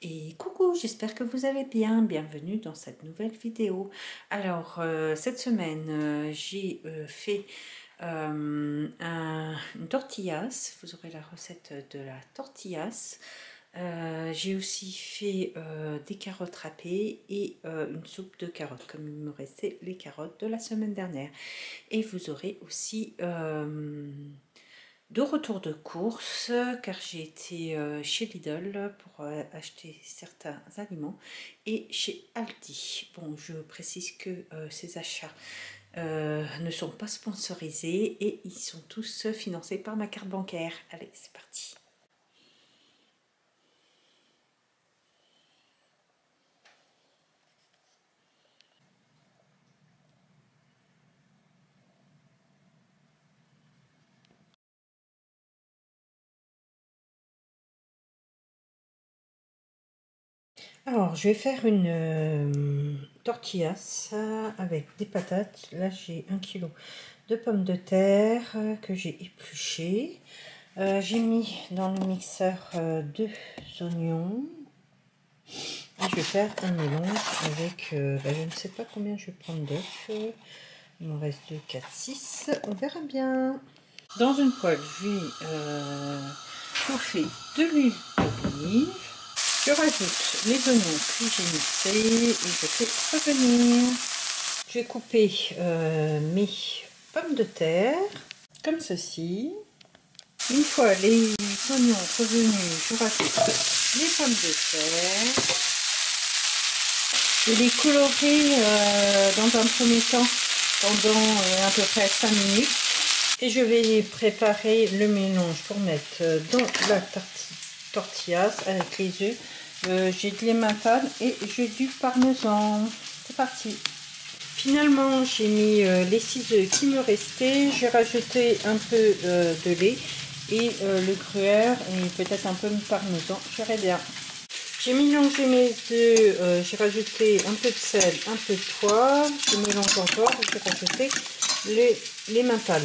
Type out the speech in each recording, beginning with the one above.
Et coucou, j'espère que vous allez bien. Bienvenue dans cette nouvelle vidéo. Alors, cette semaine, j'ai fait une tortillas. Vous aurez la recette de la tortillas. J'ai aussi fait des carottes râpées et une soupe de carottes, comme il me restait les carottes de la semaine dernière. Et vous aurez aussi de retour de course, car j'ai été chez Lidl pour acheter certains aliments et chez Aldi. Bon, je précise que ces achats ne sont pas sponsorisés et ils sont tous financés par ma carte bancaire. Allez, c'est parti. Alors, je vais faire une tortillas avec des patates. Là, j'ai 1 kg de pommes de terre que j'ai épluchées. J'ai mis dans le mixeur 2 oignons. Et je vais faire un mélange avec, je ne sais pas combien je vais prendre d'œufs. Il m'en reste 2, 4, 6. On verra bien. Dans une poêle, je vais chauffer de l'huile d'olive. Je rajoute les oignons que j'ai mixés et je fais revenir. Je vais couper mes pommes de terre comme ceci. Une fois les oignons revenus, je rajoute les pommes de terre. Je vais les colorer dans un premier temps pendant à peu près 5 minutes. Et je vais préparer le mélange pour mettre dans la tortillas avec les œufs. J'ai de l'emmental et j'ai du parmesan. C'est parti. Finalement, j'ai mis les 6 œufs qui me restaient. J'ai rajouté un peu de lait et le gruyère et peut-être un peu de parmesan. Je verrai bien. J'ai mélangé mes œufs, j'ai rajouté un peu de sel, un peu de poivre. Je mélange encore, je vais rajouter l'emmental.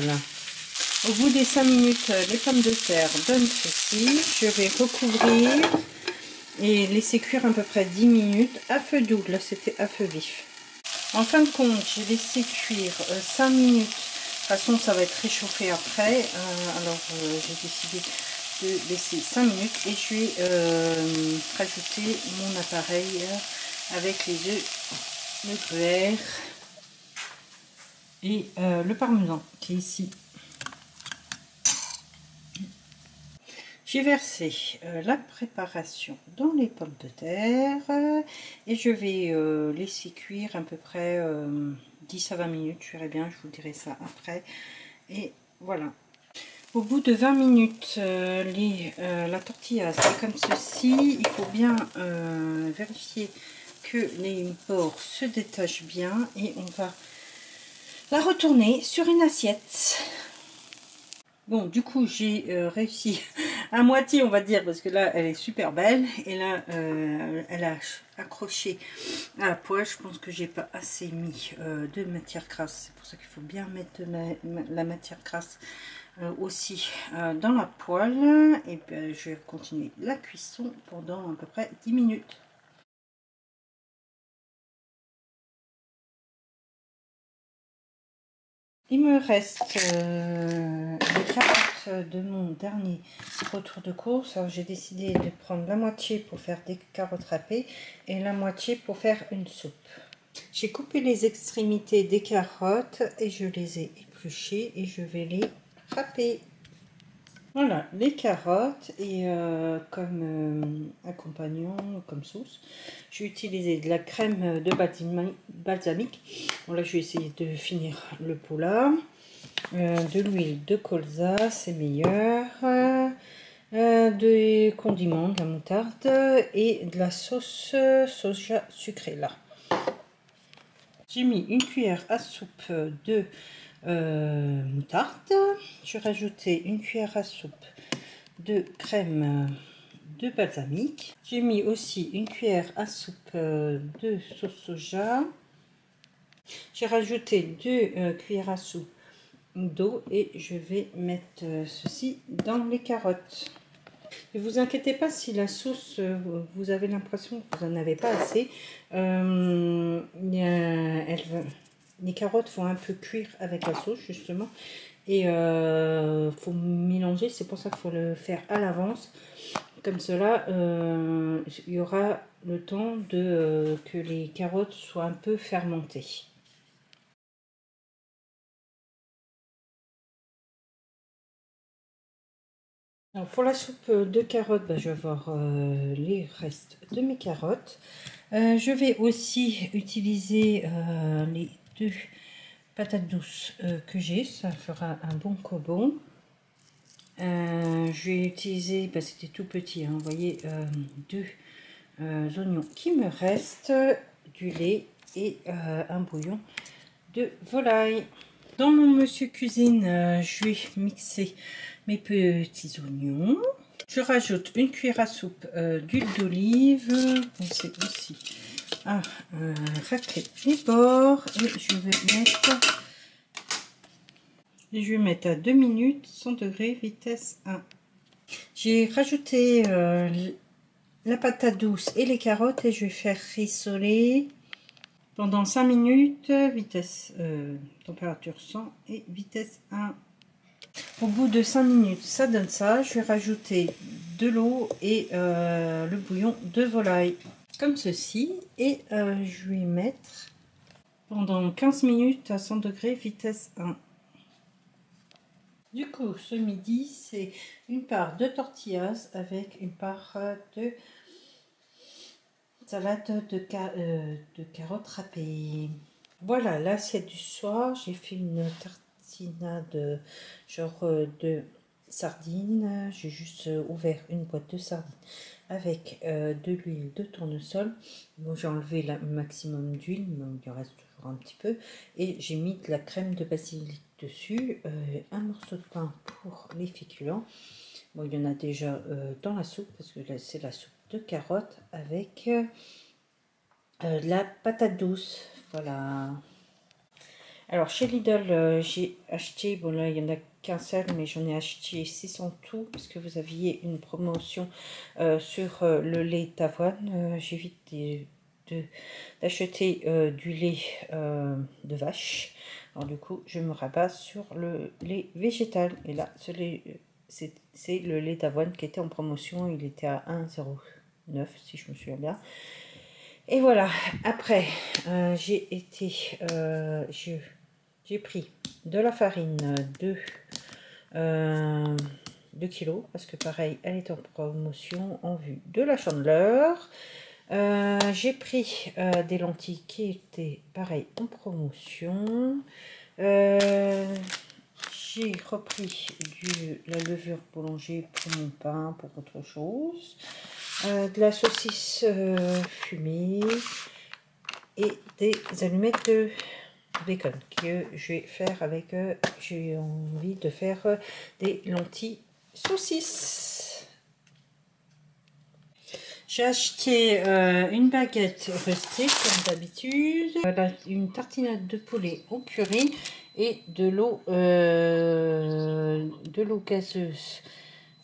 Au bout des 5 minutes, les pommes de terre donnent ceci. Je vais recouvrir et laisser cuire à peu près 10 minutes à feu doux. Là, c'était à feu vif. En fin de compte, j'ai laissé cuire 5 minutes. De toute façon, ça va être réchauffé après. Alors, j'ai décidé de laisser 5 minutes et je vais rajouter mon appareil avec les œufs, le gruyère et le parmesan qui est ici. J'ai versé la préparation dans les pommes de terre et je vais laisser cuire à peu près 10 à 20 minutes, je verrai bien, je vous dirai ça après. Et voilà. Au bout de 20 minutes, la tortilla c'est comme ceci. Il faut bien vérifier que les bords se détachent bien et on va la retourner sur une assiette. Bon, du coup, j'ai réussi à moitié, on va dire, parce que là, elle est super belle. Et là, elle a accroché à la poêle. Je pense que j'ai pas assez mis de matière grasse. C'est pour ça qu'il faut bien mettre de la matière grasse aussi dans la poêle. Et ben, je vais continuer la cuisson pendant à peu près 10 minutes. Il me reste les carottes de mon dernier retour de course. J'ai décidé de prendre la moitié pour faire des carottes râpées et la moitié pour faire une soupe. J'ai coupé les extrémités des carottes et je les ai épluchées et je vais les râper. Voilà, les carottes et comme accompagnant, comme sauce, j'ai utilisé de la crème de balsamique. Bon là, je vais essayer de finir le pot là. De l'huile de colza, c'est meilleur. Des condiments, de la moutarde et de la sauce soja sucrée là. J'ai mis une cuillère à soupe de moutarde. Je vais rajouter une cuillère à soupe de crème de balsamique. J'ai mis aussi une cuillère à soupe de sauce soja. J'ai rajouté 2 cuillères à soupe d'eau et je vais mettre ceci dans les carottes. Ne vous inquiétez pas si la sauce, vous avez l'impression que vous n'en avez pas assez. Les carottes vont un peu cuire avec la sauce justement. Et faut mélanger, c'est pour ça qu'il faut le faire à l'avance. Comme cela, il y aura le temps que les carottes soient un peu fermentées. Alors pour la soupe de carottes, je vais avoir les restes de mes carottes. Je vais aussi utiliser les 2 patates douces que j'ai, ça fera un bon cobon. Je vais utiliser, c'était tout petit, hein, vous voyez, 2 oignons qui me restent, du lait et un bouillon de volaille. Dans mon monsieur cuisine, je vais mixer mes petits oignons. Je rajoute une cuillère à soupe d'huile d'olive. C'est aussi à racler les bords. Et je vais mettre à 2 minutes, 100 degrés, vitesse 1. J'ai rajouté la patate douce et les carottes et je vais faire rissoler pendant 5 minutes, vitesse température 100 et vitesse 1. Au bout de 5 minutes, ça donne ça. Je vais rajouter de l'eau et le bouillon de volaille, comme ceci. Et je vais mettre pendant 15 minutes à 100 degrés, vitesse 1. Du coup, ce midi, c'est une part de tortillas avec une part de salade de carottes râpées. Voilà l'assiette du soir. J'ai fait une tartinade genre de sardines. J'ai juste ouvert une boîte de sardines avec de l'huile de tournesol. Bon, j'ai enlevé le maximum d'huile, mais il en reste toujours un petit peu. Et j'ai mis de la crème de basilic dessus, un morceau de pain pour les féculents. Bon, il y en a déjà dans la soupe parce que c'est la soupe de carottes avec la patate douce. Voilà. Alors chez Lidl, j'ai acheté, bon là il n'y en a qu'un seul, mais j'en ai acheté 6 en tout, parce que vous aviez une promotion sur le lait d'avoine. J'évite d'acheter du lait de vache. Alors du coup, je me rabats sur le lait végétal. Et là, c'est le lait d'avoine qui était en promotion. Il était à 1,09 si je me souviens bien. Et voilà, après, j'ai pris de la farine de 2 kilos, parce que pareil, elle est en promotion en vue de la Chandeleur. J'ai pris des lentilles qui étaient pareil en promotion. J'ai repris la levure boulanger pour mon pain, pour autre chose. De la saucisse fumée et des allumettes de bacon que je vais faire avec, j'ai envie de faire des lentilles saucisses. J'ai acheté une baguette restée comme d'habitude, une tartinade de poulet au curry et de l'eau gazeuse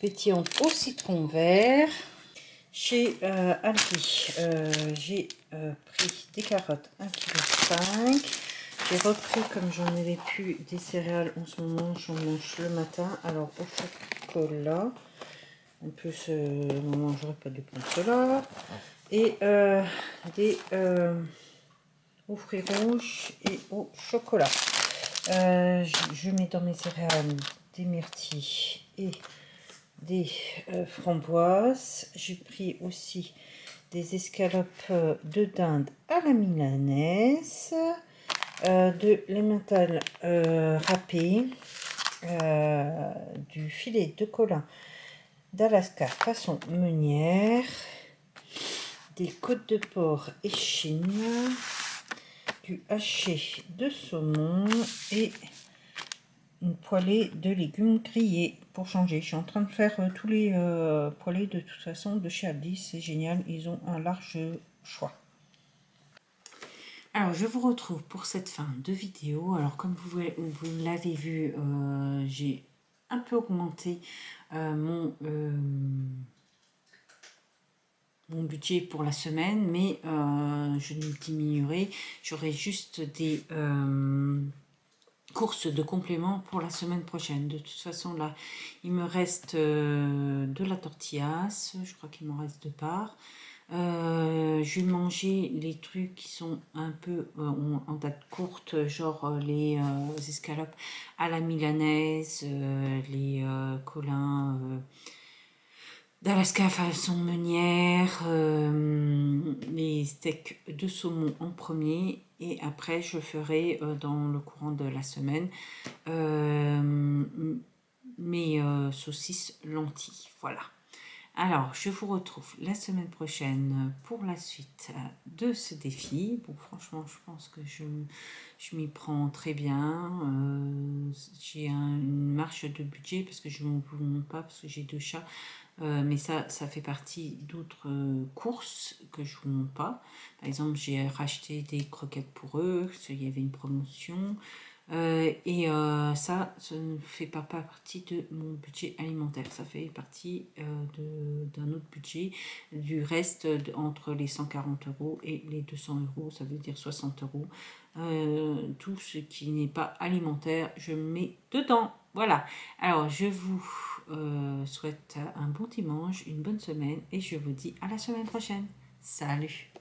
pétillante au citron vert. Chez Aldi, j'ai pris des carottes 1,5 kg. J'ai repris, comme j'en avais plus, des céréales en ce moment, j'en mange le matin. Alors au chocolat, en plus on ne mangerait pas du chocolat. Et aux fruits rouges et au chocolat. Je mets dans mes céréales des myrtilles et des framboises. J'ai pris aussi des escalopes de dinde à la milanaise, de l'emmental râpé, du filet de colin d'Alaska façon meunière, des côtes de porc échine, du haché de saumon et une poêlée de légumes grillés pour changer. Je suis en train de faire tous les poêlés de toute façon de chez Aldi, c'est génial, ils ont un large choix. Alors je vous retrouve pour cette fin de vidéo. Alors comme vous l'avez vu, j'ai un peu augmenter mon budget pour la semaine, mais je ne diminuerai, j'aurai juste des courses de compléments pour la semaine prochaine. De toute façon, là, il me reste de la tortillas, je crois qu'il m'en reste 2 parts. Je vais manger les trucs qui sont un peu en date courte, genre les escalopes à la milanaise, les colins d'Alaska façon meunière, les steaks de saumon en premier, et après je ferai dans le courant de la semaine mes saucisses lentilles. Voilà. Alors, je vous retrouve la semaine prochaine pour la suite de ce défi. Bon, franchement, je pense que je m'y prends très bien. J'ai une marge de budget parce que je ne vous montre pas, parce que j'ai 2 chats. Mais ça fait partie d'autres courses que je ne vous montre pas. Par exemple, j'ai racheté des croquettes pour eux, parce qu'il y avait une promotion. Ça ne fait pas partie de mon budget alimentaire, ça fait partie d'un autre budget. Du reste, entre les 140 € et les 200 €, ça veut dire 60 €. Tout ce qui n'est pas alimentaire, je mets dedans. Voilà. Alors, je vous souhaite un bon dimanche, une bonne semaine, et je vous dis à la semaine prochaine. Salut!